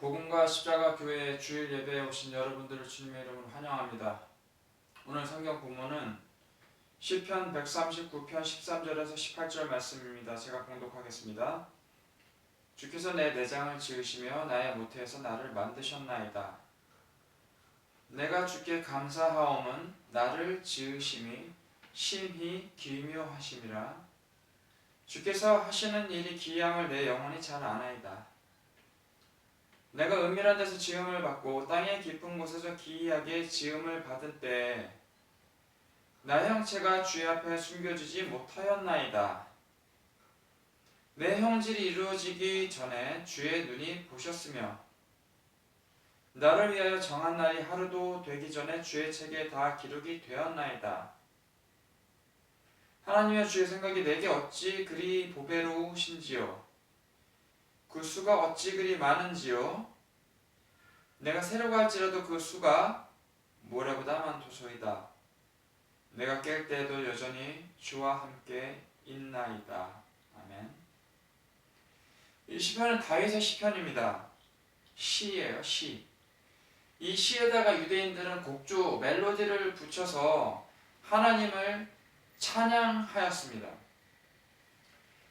복음과 십자가 교회 주일 예배에 오신 여러분들을 주님의 이름으로 환영합니다. 오늘 성경 본문은 시편 139편 13절에서 18절 말씀입니다. 제가 봉독하겠습니다. 주께서 내 내장을 지으시며 나의 모태에서 나를 만드셨나이다. 내가 주께 감사하옴은 나를 지으심이 심히 기묘하심이라. 주께서 하시는 일이 기이함을 내 영혼이 잘 아나이다. 내가 은밀한 데서 지음을 받고 땅의 깊은 곳에서 기이하게 지음을 받은 때에 나의 형체가 주의 앞에 숨겨지지 못하였나이다. 내 형질이 이루어지기 전에 주의 눈이 보셨으며 나를 위하여 정한 날이 하루도 되기 전에 주의 책에 다 기록이 되었나이다. 하나님의 주의 생각이 내게 어찌 그리 보배로우신지요. 그 수가 어찌 그리 많은지요. 내가 세려고 할지라도 그 수가 모래보다 많도소이다. 내가 깰 때에도 여전히 주와 함께 있나이다. 아멘. 이 시편은 다윗의 시편입니다. 시예요, 시. 이 시에다가 유대인들은 곡조, 멜로디를 붙여서 하나님을 찬양하였습니다.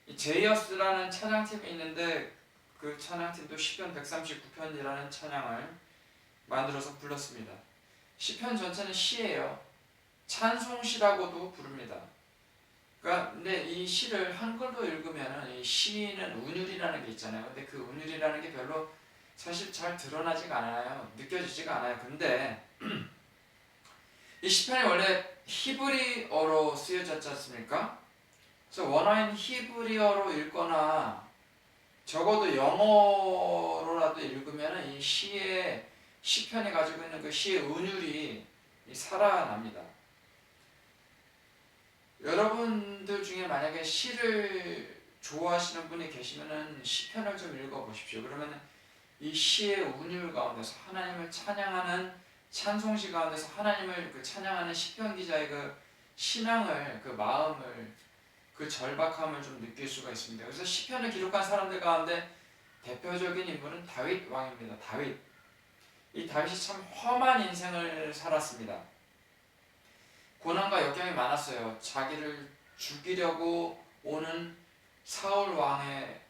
이 제이어스라는 찬양팀이 있는데 그 찬양팀도 시편 139편이라는 찬양을 만들어서 불렀습니다. 시편 전체는 시예요. 찬송시라고도 부릅니다. 그러니까 근데 이 시를 한글로 읽으면 이 시는 운율이라는 게 있잖아요. 근데 그 운율이라는 게 별로 사실 잘 드러나지가 않아요. 느껴지지가 않아요. 근데 이 시편이 원래 히브리어로 쓰여졌지 않습니까? 그래서 원어인 히브리어로 읽거나 적어도 영어로라도 읽으면 이 시의 시편이 가지고 있는 그 시의 운율이 살아납니다. 여러분들 중에 만약에 시를 좋아하시는 분이 계시면 시편을 좀 읽어보십시오. 그러면 이 시의 운율 가운데서 하나님을 찬양하는 찬송시 가운데서 하나님을 그 찬양하는 시편 기자의 그 신앙을, 그 마음을, 그 절박함을 좀 느낄 수가 있습니다. 그래서 시편을 기록한 사람들 가운데 대표적인 인물은 다윗 왕입니다. 다윗. 이 다윗이 참 험한 인생을 살았습니다. 고난과 역경이 많았어요. 자기를 죽이려고 오는 사울 왕의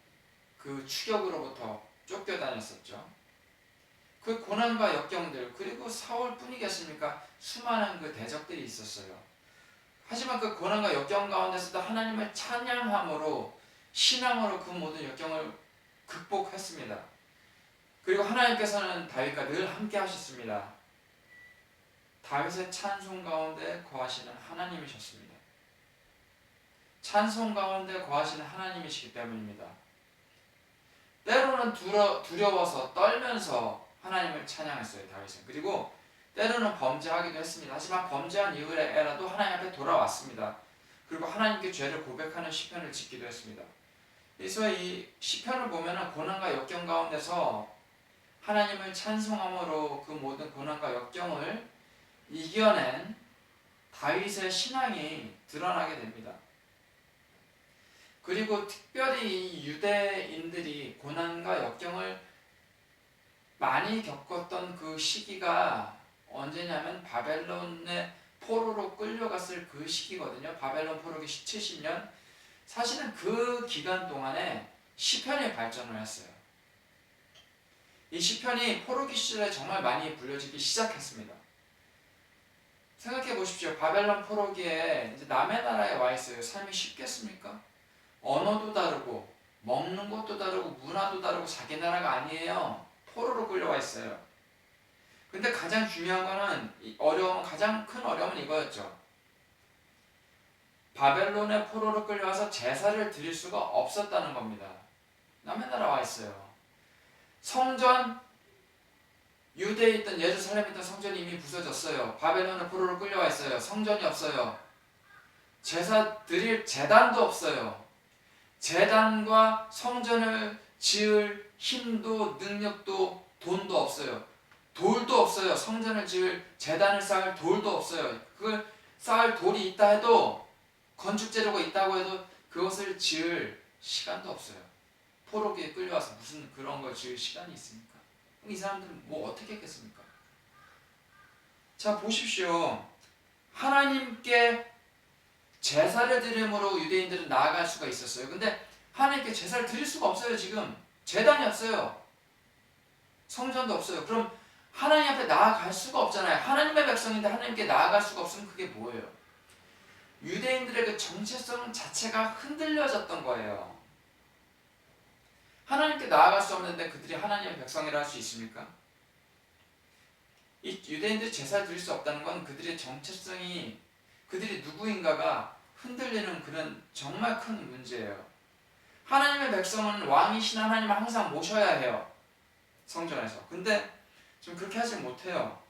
그 추격으로부터 쫓겨다녔었죠. 그 고난과 역경들, 그리고 사울뿐이겠습니까? 수많은 그 대적들이 있었어요. 하지만 그 고난과 역경 가운데서도 하나님을 찬양함으로, 신앙으로 그 모든 역경을 극복했습니다. 그리고 하나님께서는 다윗과 늘 함께 하셨습니다. 다윗의 찬송 가운데 거하시는 하나님이셨습니다. 찬송 가운데 거하시는 하나님이시기 때문입니다. 때로는 두려워서 떨면서 하나님을 찬양했어요, 다윗은. 그리고 때로는 범죄하기도 했습니다. 하지만 범죄한 이후에라도 하나님 앞에 돌아왔습니다. 그리고 하나님께 죄를 고백하는 시편을 짓기도 했습니다. 그래서 이 시편을 보면 고난과 역경 가운데서 하나님을 찬송함으로 그 모든 고난과 역경을 이겨낸 다윗의 신앙이 드러나게 됩니다. 그리고 특별히 이 유대인들이 고난과 역경을 많이 겪었던 그 시기가 언제냐면 바벨론의 포로로 끌려갔을 그 시기거든요. 바벨론 포로기 70년. 사실은 그 기간 동안에 시편이 발전을 했어요. 이 시편이 포로기 시절에 정말 많이 불려지기 시작했습니다. 생각해 보십시오. 바벨론 포로기에 이제 남의 나라에 와 있어요. 삶이 쉽겠습니까? 언어도 다르고 먹는 것도 다르고 문화도 다르고 자기 나라가 아니에요. 포로로 끌려와 있어요. 근데 가장 중요한 거는 가장 큰 어려움은 이거였죠. 바벨론의 포로로 끌려와서 제사를 드릴 수가 없었다는 겁니다. 남의 나라 와 있어요. 성전, 유대에 있던 예루살렘에 있던 성전이 이미 부서졌어요. 바벨론의 포로로 끌려와 있어요. 성전이 없어요. 제사 드릴 제단도 없어요. 제단과 성전을 지을 힘도 능력도 돈도 없어요. 돌도 없어요. 성전을 지을 제단을 쌓을 돌도 없어요. 그걸 쌓을 돌이 있다 해도 건축 재료가 있다고 해도 그것을 지을 시간도 없어요. 포로기에 끌려와서 무슨 그런 걸 지을 시간이 있습니까? 이 사람들은 뭐 어떻게 했겠습니까? 자, 보십시오. 하나님께 제사를 드림으로 유대인들은 나아갈 수가 있었어요. 근데 하나님께 제사를 드릴 수가 없어요. 지금 제단이 없어요. 성전도 없어요. 그럼 하나님 앞에 나아갈 수가 없잖아요. 하나님의 백성인데 하나님께 나아갈 수가 없으면 그게 뭐예요? 유대인들의 그 정체성 자체가 흔들려졌던 거예요. 하나님께 나아갈 수 없는데 그들이 하나님의 백성이라 할 수 있습니까? 이 유대인들이 제사를 드릴 수 없다는 건 그들의 정체성이, 그들이 누구인가가 흔들리는 그런 정말 큰 문제예요. 하나님의 백성은 왕이신 하나님을 항상 모셔야 해요. 성전에서. 근데 지금 그렇게 하지 못해요.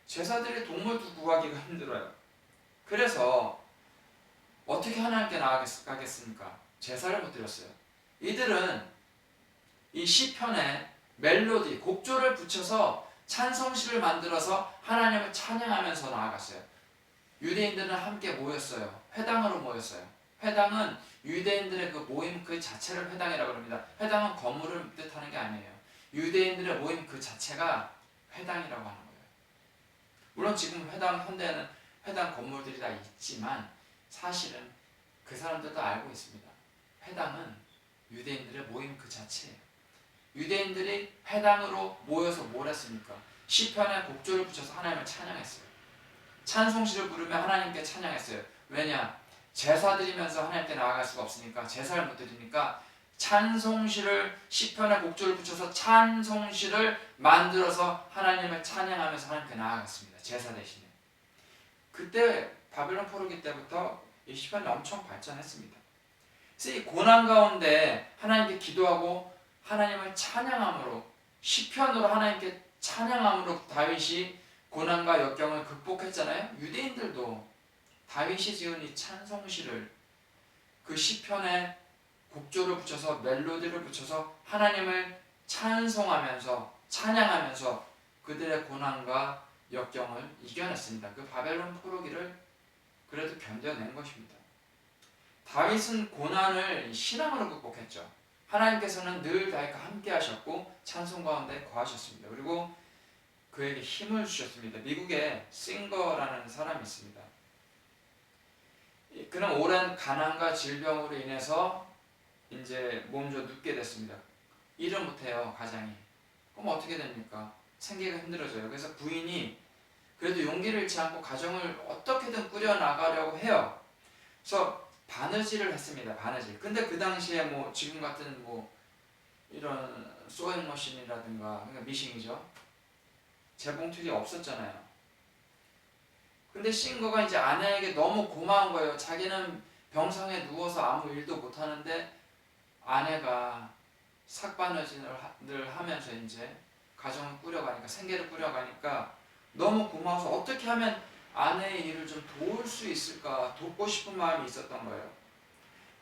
제사들이 동물도 구하기가 힘들어요. 그래서 어떻게 하나님께 나아가겠습니까? 제사를 못 드렸어요. 이들은 이 시편에 멜로디, 곡조를 붙여서 찬송시를 만들어서 하나님을 찬양하면서 나아갔어요. 유대인들은 함께 모였어요. 회당으로 모였어요. 회당은 유대인들의 그 모임 그 자체를 회당이라고 합니다. 회당은 건물을 뜻하는 게 아니에요. 유대인들의 모임 그 자체가 회당이라고 하는 거예요. 물론 지금 현대에는 회당 건물들이 다 있지만 사실은 그 사람들도 알고 있습니다. 회당은 유대인들의 모임 그 자체예요. 유대인들이 회당으로 모여서 뭘 했습니까? 시편에 곡조를 붙여서 하나님을 찬양했어요. 찬송시를 부르며 하나님께 찬양했어요. 왜냐? 제사 드리면서 하나님께 나아갈 수가 없으니까, 제사를 못 드리니까 찬송시를, 시편에 곡조를 붙여서 찬송시를 만들어서 하나님을 찬양하면서 하나님께 나아갔습니다. 제사 대신에. 그때 바벨론 포로기 때부터 이 시편이 엄청 발전했습니다. 그래서 이 고난 가운데 하나님께 기도하고 하나님을 찬양함으로, 시편으로 하나님께 찬양함으로 다윗이 고난과 역경을 극복했잖아요. 유대인들도 다윗이 지은 이 찬송시를, 그 시편에 곡조를 붙여서 멜로디를 붙여서 하나님을 찬송하면서 찬양하면서 그들의 고난과 역경을 이겨냈습니다. 그 바벨론 포로기를 그래도 견뎌낸 것입니다. 다윗은 고난을 신앙으로 극복했죠. 하나님께서는 늘 다윗과 함께 하셨고 찬송 가운데 거하셨습니다. 그리고 그에게 힘을 주셨습니다. 미국에 싱거라는 사람이 있습니다. 그는 오랜 가난과 질병으로 인해서 이제 몸져 눕게 됐습니다. 일을 못해요, 가장이. 그럼 어떻게 됩니까? 생계가 힘들어져요. 그래서 부인이 그래도 용기를 잃지 않고 가정을 어떻게든 꾸려나가려고 해요. 그래서 바느질을 했습니다. 바느질. 근데 그 당시에 뭐 지금 같은 뭐 이런 소잉머신이라든가, 그러니까 미싱이죠. 재봉틀이 없었잖아요. 근데 싱거가 이제 아내에게 너무 고마운 거예요. 자기는 병상에 누워서 아무 일도 못하는데 아내가 삭바느질을 하면서 이제 가정을 꾸려가니까, 생계를 꾸려가니까 너무 고마워서 어떻게 하면 아내의 일을 좀 도울 수 있을까, 돕고 싶은 마음이 있었던 거예요.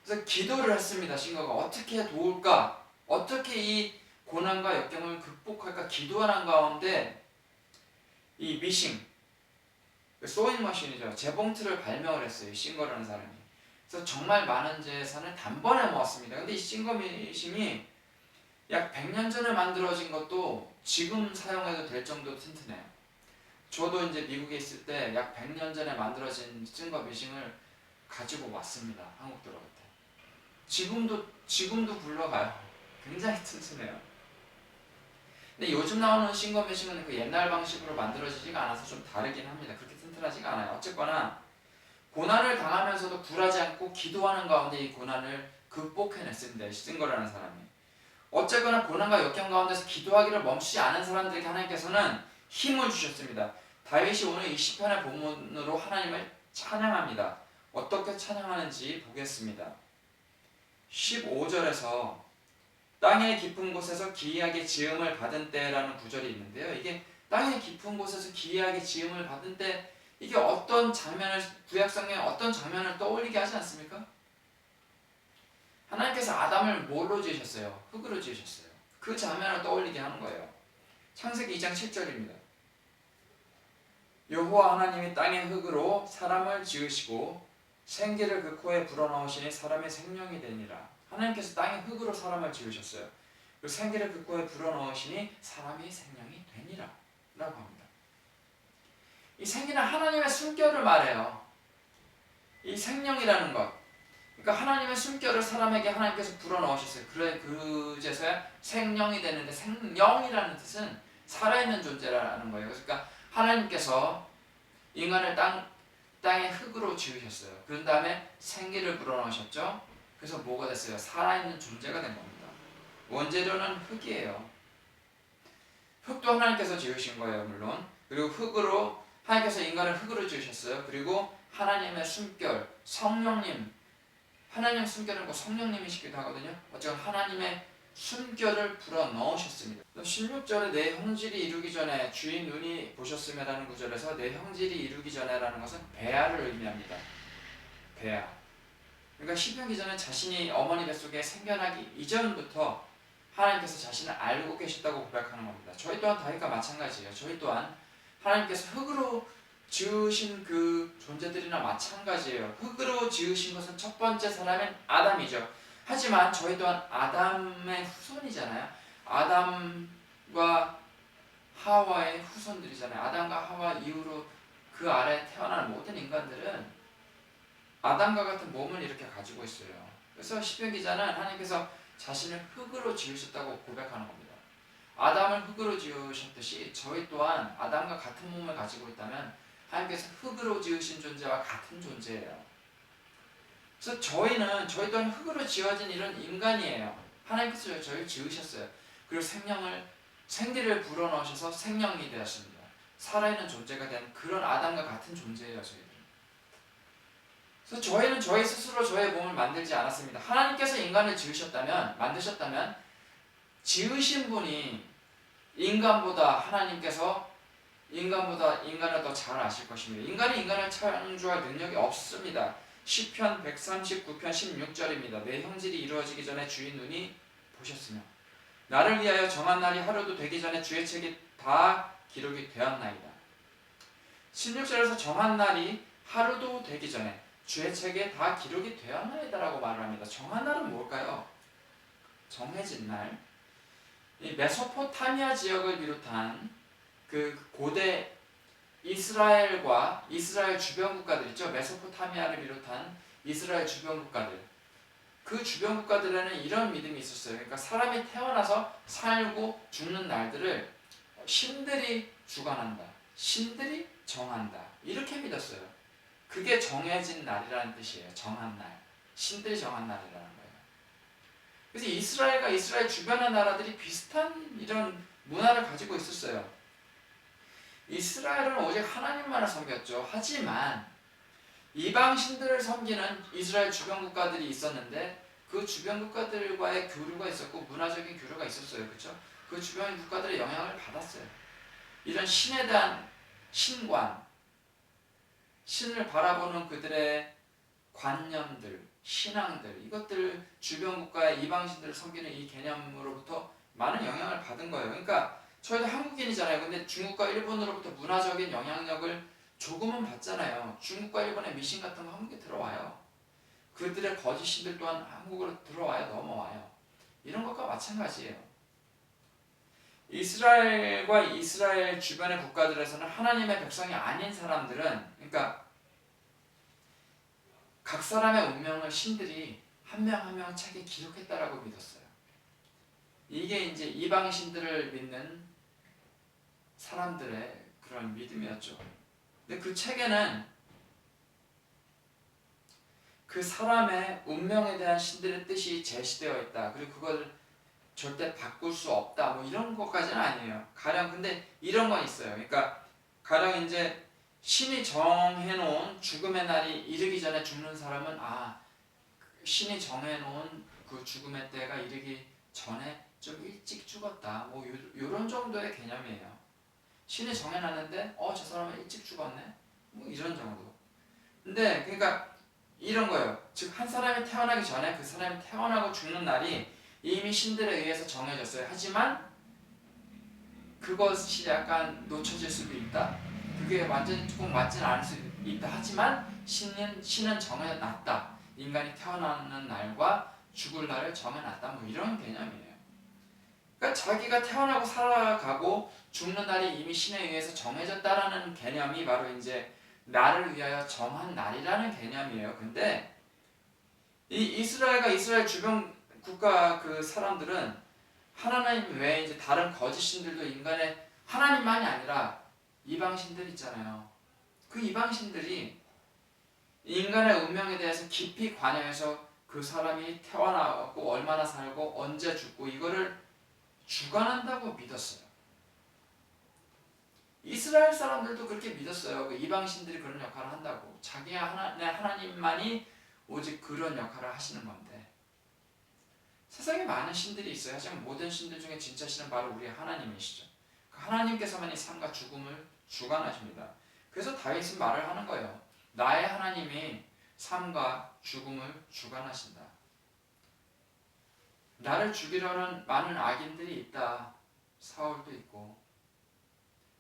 그래서 기도를 했습니다. 싱거가 어떻게 도울까, 어떻게 이 고난과 역경을 극복할까 기도하는 가운데 이 미싱, 소잉머신이죠. 재봉틀을 발명을 했어요. 이 싱거라는 사람이. 그래서 정말 많은 재산을 단번에 모았습니다. 근데 이 싱거 미싱이 약 100년 전에 만들어진 것도 지금 사용해도 될 정도로 튼튼해요. 저도 이제 미국에 있을 때 약 100년 전에 만들어진 싱거 미싱을 가지고 왔습니다. 한국 들어갈 때. 지금도 굴러가요. 굉장히 튼튼해요. 근데 요즘 나오는 싱거 미싱은 그 옛날 방식으로 만들어지지가 않아서 좀 다르긴 합니다. 그렇게 튼튼하지가 않아요. 어쨌거나 고난을 당하면서도 굴하지 않고 기도하는 가운데 이 고난을 극복해냈습니다. 싱거라는 사람이. 어쨌거나 고난과 역경 가운데서 기도하기를 멈추지 않은 사람들에게 하나님께서는 힘을 주셨습니다. 다윗이 오늘 이 시편의 본문으로 하나님을 찬양합니다. 어떻게 찬양하는지 보겠습니다. 15절에서 땅의 깊은 곳에서 기이하게 지음을 받은 때라는 구절이 있는데요. 이게 땅의 깊은 곳에서 기이하게 지음을 받은 때, 이게 어떤 장면을, 구약성경에 어떤 장면을 떠올리게 하지 않습니까? 하나님께서 아담을 뭘로 지으셨어요? 흙으로 지으셨어요. 그 장면을 떠올리게 하는 거예요. 창세기 2장 7절입니다. 여호와 하나님이 땅의 흙으로 사람을 지으시고 생기를 그 코에 불어넣으시니 사람의 생명이 되니라. 하나님께서 땅의 흙으로 사람을 지으셨어요. 그 생기를 그 코에 불어넣으시니 사람이 생명이 되니라 라고 합니다. 이 생기는 하나님의 숨결을 말해요. 이 생명이라는 것, 그러니까 하나님의 숨결을 사람에게 하나님께서 불어넣으셨어요. 그래 그제서야 생명이 되는데, 생명이라는 뜻은 살아있는 존재라는 거예요. 그러니까 하나님께서 인간을 땅의 흙으로 지으셨어요. 그런 다음에 생기를 불어넣으셨죠. 그래서 뭐가 됐어요? 살아있는 존재가 된 겁니다. 원재료는 흙이에요. 흙도 하나님께서 지으신 거예요, 물론. 그리고 흙으로, 하나님께서 인간을 흙으로 지으셨어요. 그리고 하나님의 숨결, 성령님, 하나님의 숨결은 성령님이시기도 하거든요. 어쨌든 하나님의 숨결을 불어넣으셨습니다. 16절에 내 형질이 이루기 전에 주인 눈이 보셨음이라는 구절에서 내 형질이 이루기 전에라는 것은 배아를 의미합니다. 배아. 그러니까 시편 기자는 자신이 어머니 뱃속에 생겨나기 이전부터 하나님께서 자신을 알고 계셨다고 고백하는 겁니다. 저희 또한 다윗과 마찬가지예요. 저희 또한 하나님께서 흙으로 지으신 그 존재들이나 마찬가지예요. 흙으로 지으신 것은 첫 번째 사람인 아담이죠. 하지만 저희 또한 아담의 후손이잖아요. 아담과 하와의 후손들이잖아요. 아담과 하와 이후로 그 아래 태어난 모든 인간들은 아담과 같은 몸을 이렇게 가지고 있어요. 그래서 시편 기자는 하나님께서 자신을 흙으로 지으셨다고 고백하는 겁니다. 아담을 흑으로 지으셨듯이 저희 또한 아담과 같은 몸을 가지고 있다면 하나님께서 흙으로 지으신 존재와 같은 존재예요. 그래서 저희 또한 흙으로 지어진 이런 인간이에요. 하나님께서 저희를 지으셨어요. 그리고 생기를 불어넣으셔서 생명이 되었습니다. 살아있는 존재가 된 그런 아담과 같은 존재예요, 저희는. 그래서 저희는 저희 스스로 저의 몸을 만들지 않았습니다. 하나님께서 인간을 만드셨다면 지으신 분이 하나님께서 인간을 더 잘 아실 것입니다. 인간이 인간을 창조할 능력이 없습니다. 시편 139편 16절입니다. 내 형질이 이루어지기 전에 주의 눈이 보셨으며 나를 위하여 정한 날이 하루도 되기 전에 주의 책이 다 기록이 되었나이다. 16절에서 정한 날이 하루도 되기 전에 주의 책에 다 기록이 되었나이다라고 말을 합니다. 정한 날은 뭘까요? 정해진 날. 이 메소포타미아 지역을 비롯한 그 고대 이스라엘과 이스라엘 주변 국가들 있죠. 메소포타미아를 비롯한 이스라엘 주변 국가들. 그 주변 국가들에는 이런 믿음이 있었어요. 그러니까 사람이 태어나서 살고 죽는 날들을 신들이 주관한다. 신들이 정한다. 이렇게 믿었어요. 그게 정해진 날이라는 뜻이에요. 정한 날. 신들이 정한 날이라는 거예요. 그래서 이스라엘과 이스라엘 주변의 나라들이 비슷한 이런 문화를 가지고 있었어요. 이스라엘은 오직 하나님만을 섬겼죠. 하지만 이방 신들을 섬기는 이스라엘 주변 국가들이 있었는데 그 주변 국가들과의 교류가 있었고 문화적인 교류가 있었어요. 그렇죠? 그 주변 국가들의 영향을 받았어요. 이런 신에 대한 신관, 신을 바라보는 그들의 관념들, 신앙들, 이것들 주변 국가의 이방 신들을 섬기는 이 개념으로부터 많은 영향을 받은 거예요. 그러니까 저희도 한국인이잖아요. 근데 중국과 일본으로부터 문화적인 영향력을 조금은 받잖아요. 중국과 일본의 미신 같은 거 한국에 들어와요. 그들의 거짓 신들 또한 한국으로 들어와요. 넘어와요. 이런 것과 마찬가지예요. 이스라엘과 이스라엘 주변의 국가들에서는 하나님의 백성이 아닌 사람들은, 그러니까 각 사람의 운명을 신들이 한 명 한 명 책에 기록했다라고 믿었어요. 이게 이제 이방 신들을 믿는 사람들의 그런 믿음이었죠. 근데 그 책에는 그 사람의 운명에 대한 신들의 뜻이 제시되어 있다. 그리고 그걸 절대 바꿀 수 없다. 뭐 이런 것까지는 아니에요. 가령 근데 이런 건 있어요. 그러니까 가령 이제 신이 정해놓은 죽음의 날이 이르기 전에 죽는 사람은 신이 정해놓은 그 죽음의 때가 이르기 전에 좀 일찍 죽었다. 뭐 요런 정도의 개념이에요. 신이 정해놨는데 저 사람은 일찍 죽었네. 뭐 이런 정도. 근데 그러니까 이런 거예요. 즉 한 사람이 태어나기 전에 그 사람이 태어나고 죽는 날이 이미 신들에 의해서 정해졌어요. 하지만 그것이 약간 놓쳐질 수도 있다. 그게 완전히 꼭 맞지는 않을 수도 있다. 하지만 신은 정해놨다. 인간이 태어나는 날과 죽을 날을 정해놨다. 뭐 이런 개념이에요. 그러니까 자기가 태어나고 살아가고 죽는 날이 이미 신에 의해서 정해졌다라는 개념이 바로 이제 나를 위하여 정한 날이라는 개념이에요. 근데 이 이스라엘과 이스라엘 주변 국가 그 사람들은 하나님 외에 이제 다른 거짓 신들도 인간의 하나님만이 아니라 이방신들 있잖아요. 그 이방신들이 인간의 운명에 대해서 깊이 관여해서 그 사람이 태어나고 얼마나 살고 언제 죽고 이거를 주관한다고 믿었어요. 이스라엘 사람들도 그렇게 믿었어요. 그 이방신들이 그런 역할을 한다고. 자기 하나님만이 오직 그런 역할을 하시는 건데 세상에 많은 신들이 있어요. 하지만 모든 신들 중에 진짜 신은 바로 우리 하나님이시죠. 그 하나님께서만 이 삶과 죽음을 주관하십니다. 그래서 다윗은 말을 하는 거예요. 나의 하나님이 삶과 죽음을 주관하신다. 나를 죽이려는 많은 악인들이 있다. 사울도 있고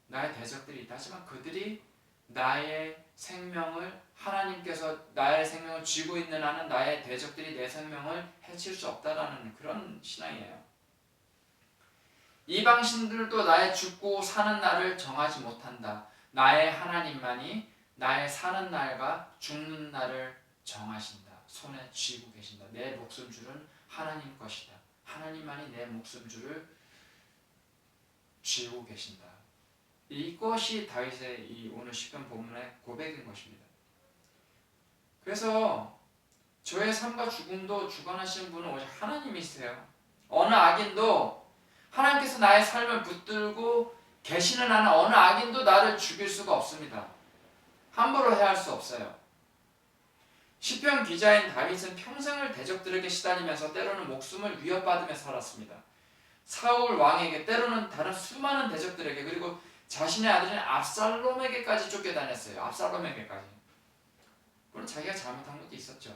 나의 대적들이 있다. 하지만 그들이 나의 생명을 하나님께서 나의 생명을 쥐고 있는 한은 나의 대적들이 내 생명을 해칠 수 없다라는 그런 신앙이에요. 이방신들도 나의 죽고 사는 날을 정하지 못한다. 나의 하나님만이 나의 사는 날과 죽는 날을 정하신다. 손에 쥐고 계신다. 내 목숨줄은 하나님 것이다. 하나님만이 내 목숨줄을 쥐고 계신다. 이것이 다윗의 이 오늘 시편 본문의 고백인 것입니다. 그래서 저의 삶과 죽음도 주관하시는 분은 오직 하나님이세요. 어느 악인도 하나님께서 나의 삶을 붙들고 계시는 한은 어느 악인도 나를 죽일 수가 없습니다. 함부로 해할 수 없어요. 시편 기자인 다윗은 평생을 대적들에게 시달리면서 때로는 목숨을 위협받으며 살았습니다. 사울 왕에게 때로는 다른 수많은 대적들에게 그리고 자신의 아들인 압살롬에게까지 쫓겨다녔어요. 압살롬에게까지. 물론 자기가 잘못한 것도 있었죠.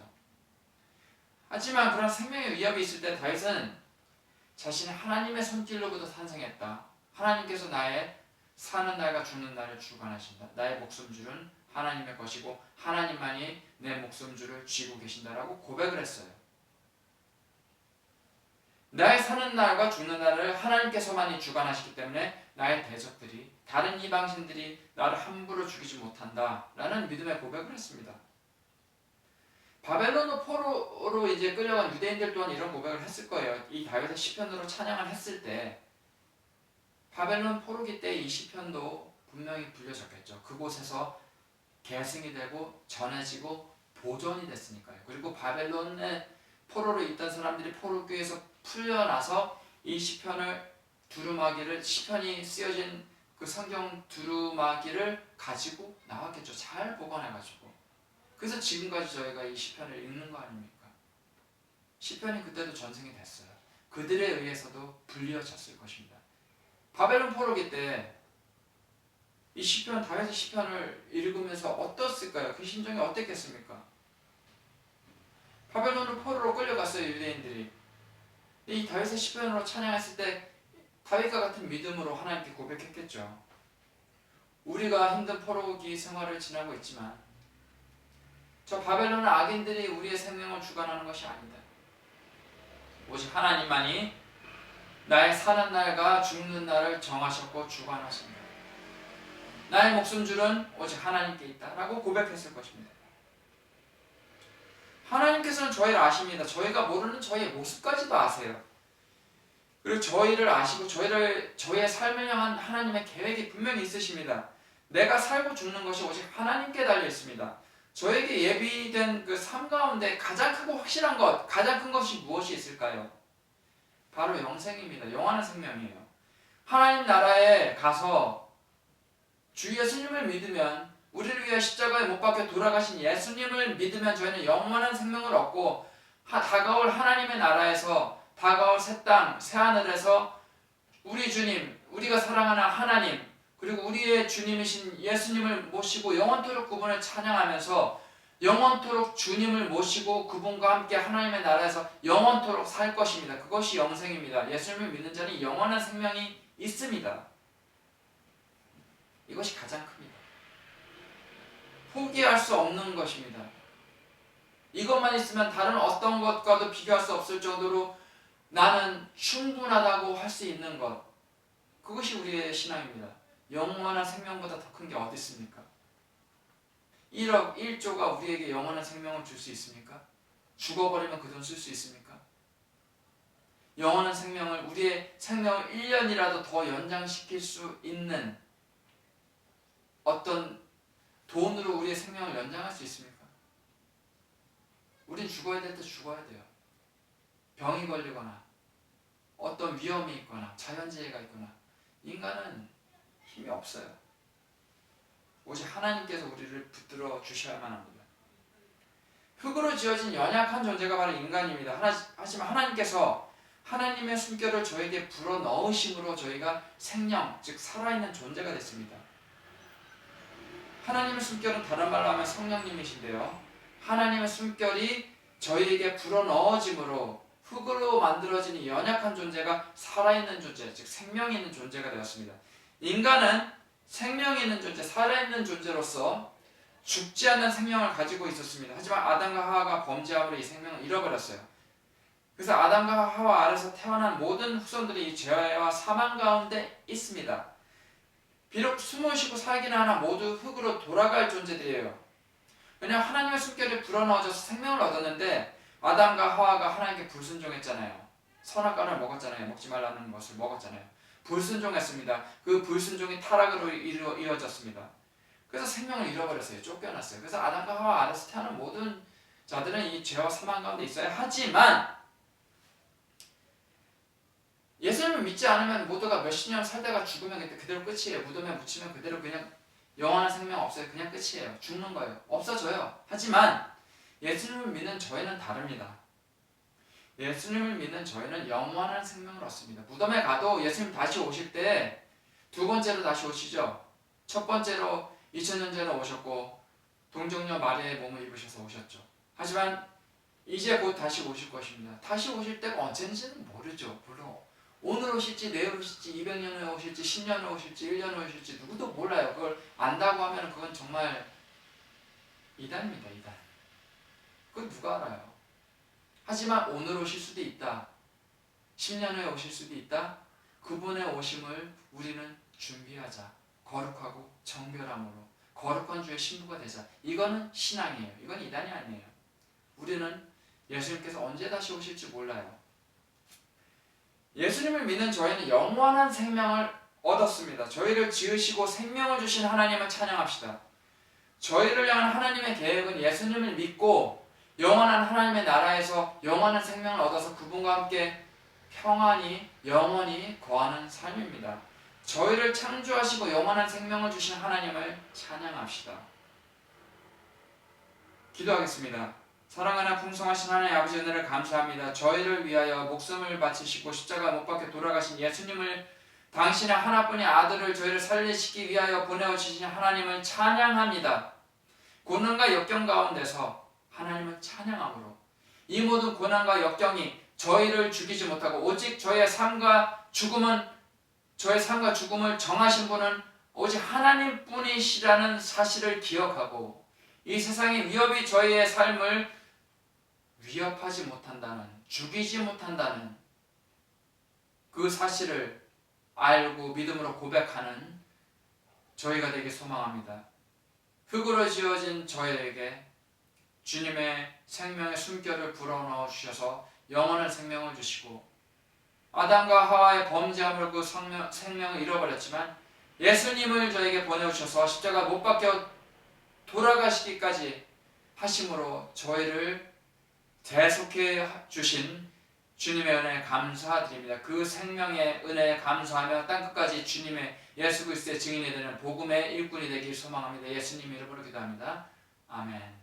하지만 그런 생명의 위협이 있을 때 다윗은 자신의 하나님의 손길로부터 탄생했다. 하나님께서 나의 사는 날과 죽는 날을 주관하신다. 나의 목숨줄은 하나님의 것이고 하나님만이 내 목숨줄을 쥐고 계신다라고 고백을 했어요. 나의 사는 날과 죽는 날을 하나님께서만이 주관하시기 때문에 나의 대적들이 다른 이방신들이 나를 함부로 죽이지 못한다라는 믿음의 고백을 했습니다. 바벨론 포로로 이제 끌려간 유대인들 또한 이런 고백을 했을 거예요. 이 다윗의 시편으로 찬양을 했을 때 바벨론 포로기 때 이 시편도 분명히 불려졌겠죠. 그곳에서 계승이 되고 전해지고 보존이 됐으니까요. 그리고 바벨론의 포로로 있던 사람들이 포로교에서 풀려나서 이 시편을 두루마기를 시편이 쓰여진 그 성경 두루마기를 가지고 나왔겠죠. 잘 보관해가지고. 그래서 지금까지 저희가 이 시편을 읽는 거 아닙니까? 시편이 그때도 전승이 됐어요. 그들에 의해서도 불리어졌을 것입니다. 바벨론 포로기 때 이 시편, 다윗의 시편을 읽으면서 어떻을까요? 그 심정이 어땠겠습니까? 바벨론으로 포로로 끌려갔어요, 유대인들이. 이 다윗의 시편으로 찬양했을 때 다윗과 같은 믿음으로 하나님께 고백했겠죠. 우리가 힘든 포로기 생활을 지나고 있지만 저 바벨론 악인들이 우리의 생명을 주관하는 것이 아니다. 오직 하나님만이 나의 사는 날과 죽는 날을 정하셨고 주관하신다. 나의 목숨줄은 오직 하나님께 있다라고 고백했을 것입니다. 하나님께서는 저희를 아십니다. 저희가 모르는 저희의 모습까지도 아세요. 그리고 저희를 아시고 저희의 삶을 향한 하나님의 계획이 분명히 있으십니다. 내가 살고 죽는 것이 오직 하나님께 달려 있습니다. 저에게 예비된 그 삶 가운데 가장 크고 확실한 것, 가장 큰 것이 무엇이 있을까요? 바로 영생입니다. 영원한 생명이에요. 하나님 나라에 가서 주 예수님을 믿으면 우리를 위해 십자가에 못 박혀 돌아가신 예수님을 믿으면 저희는 영원한 생명을 얻고 다가올 하나님의 나라에서 다가올 새 땅, 새 하늘에서 우리 주님, 우리가 사랑하는 하나님 그리고 우리의 주님이신 예수님을 모시고 영원토록 그분을 찬양하면서 영원토록 주님을 모시고 그분과 함께 하나님의 나라에서 영원토록 살 것입니다. 그것이 영생입니다. 예수님을 믿는 자는 영원한 생명이 있습니다. 이것이 가장 큽니다. 포기할 수 없는 것입니다. 이것만 있으면 다른 어떤 것과도 비교할 수 없을 정도로 나는 충분하다고 할 수 있는 것, 그것이 우리의 신앙입니다. 영원한 생명보다 더 큰 게 어디 있습니까? 1억 1조가 우리에게 영원한 생명을 줄 수 있습니까? 죽어버리면 그 돈 쓸 수 있습니까? 영원한 생명을, 우리의 생명을 1년이라도 더 연장시킬 수 있는 어떤 돈으로 우리의 생명을 연장할 수 있습니까? 우린 죽어야 될 때 죽어야 돼요. 병이 걸리거나 어떤 위험이 있거나 자연재해가 있거나 인간은 힘이 없어요. 오직 하나님께서 우리를 붙들어 주셔야만 합니다. 흙으로 지어진 연약한 존재가 바로 인간입니다. 하지만 하나님께서 하나님의 숨결을 저에게 불어넣으심으로 저희가 생명, 즉 살아있는 존재가 됐습니다. 하나님의 숨결은 다른 말로 하면 성령님이신데요, 하나님의 숨결이 저희에게 불어넣어짐으로 흙으로 만들어진 이 연약한 존재가 살아있는 존재, 즉 생명이 있는 존재가 되었습니다. 인간은 생명이 있는 존재, 살아있는 존재로서 죽지 않는 생명을 가지고 있었습니다. 하지만 아담과 하와가 범죄함으로 이 생명을 잃어버렸어요. 그래서 아담과 하와 아래서 태어난 모든 후손들이 이 죄와 사망 가운데 있습니다. 비록 숨을 쉬고 살기는 하나 모두 흙으로 돌아갈 존재들이에요. 왜냐하면 하나님의 숨결이 불어넣어져서 생명을 얻었는데 아담과 하와가 하나님께 불순종했잖아요. 선악과를 먹었잖아요. 먹지 말라는 것을 먹었잖아요. 불순종했습니다. 그 불순종이 타락으로 이어졌습니다. 그래서 생명을 잃어버렸어요. 쫓겨났어요. 그래서 아담과 하와 아래서 태어난 모든 자들은 이 죄와 사망 가운데 있어요. 하지만 예수님을 믿지 않으면 모두가 몇십 년 살다가 죽으면 그대로 끝이에요. 무덤에 묻히면 그대로 그냥 영원한 생명 없어요. 그냥 끝이에요. 죽는 거예요. 없어져요. 하지만 예수님을 믿는 저희는 다릅니다. 예수님을 믿는 저희는 영원한 생명을 얻습니다. 무덤에 가도 예수님 다시 오실 때 두 번째로 다시 오시죠. 첫 번째로 2000년 전에 오셨고 동정녀 마리아의 몸을 입으셔서 오셨죠. 하지만 이제 곧 다시 오실 것입니다. 다시 오실 때가 언제인지는 모르죠. 물론 오늘 오실지 내일 오실지 200년 후에 오실지 10년 후에 오실지 1년 후에 오실지 누구도 몰라요. 그걸 안다고 하면 그건 정말 이단입니다. 이단. 그건 누가 알아요. 하지만 오늘 오실 수도 있다. 10년 후에 오실 수도 있다. 그분의 오심을 우리는 준비하자. 거룩하고 정결함으로 거룩한 주의 신부가 되자. 이거는 신앙이에요. 이건 이단이 아니에요. 우리는 예수님께서 언제 다시 오실지 몰라요. 예수님을 믿는 저희는 영원한 생명을 얻었습니다. 저희를 지으시고 생명을 주신 하나님을 찬양합시다. 저희를 향한 하나님의 계획은 예수님을 믿고 영원한 하나님의 나라에서 영원한 생명을 얻어서 그분과 함께 평안히 영원히 거하는 삶입니다. 저희를 창조하시고 영원한 생명을 주신 하나님을 찬양합시다. 기도하겠습니다. 사랑하나 풍성하신 하나님 아버지, 은혜를 감사합니다. 저희를 위하여 목숨을 바치시고 십자가 못 박혀 돌아가신 예수님을, 당신의 하나뿐인 아들을 저희를 살리시기 위하여 보내주신 하나님을 찬양합니다. 고난과 역경 가운데서 하나님을 찬양함으로 이 모든 고난과 역경이 저희를 죽이지 못하고 오직 저희의 삶과 죽음을 정하신 분은 오직 하나님뿐이시라는 사실을 기억하고 이 세상의 위협이 저희의 삶을 위협하지 못한다는, 죽이지 못한다는 그 사실을 알고 믿음으로 고백하는 저희가 되길 소망합니다. 흙으로 지어진 저희에게 주님의 생명의 숨결을 불어넣어 주셔서 영원한 생명을 주시고 아담과 하와의 범죄함으로 그 생명을 잃어버렸지만 예수님을 저에게 보내주셔서 십자가 못 박혀 돌아가시기까지 하심으로 저희를 대속해 주신 주님의 은혜에 감사드립니다. 그 생명의 은혜에 감사하며 땅끝까지 주님의 예수 그리스도의 증인이 되는 복음의 일꾼이 되길 소망합니다. 예수님 이름으로 기도합니다. 아멘.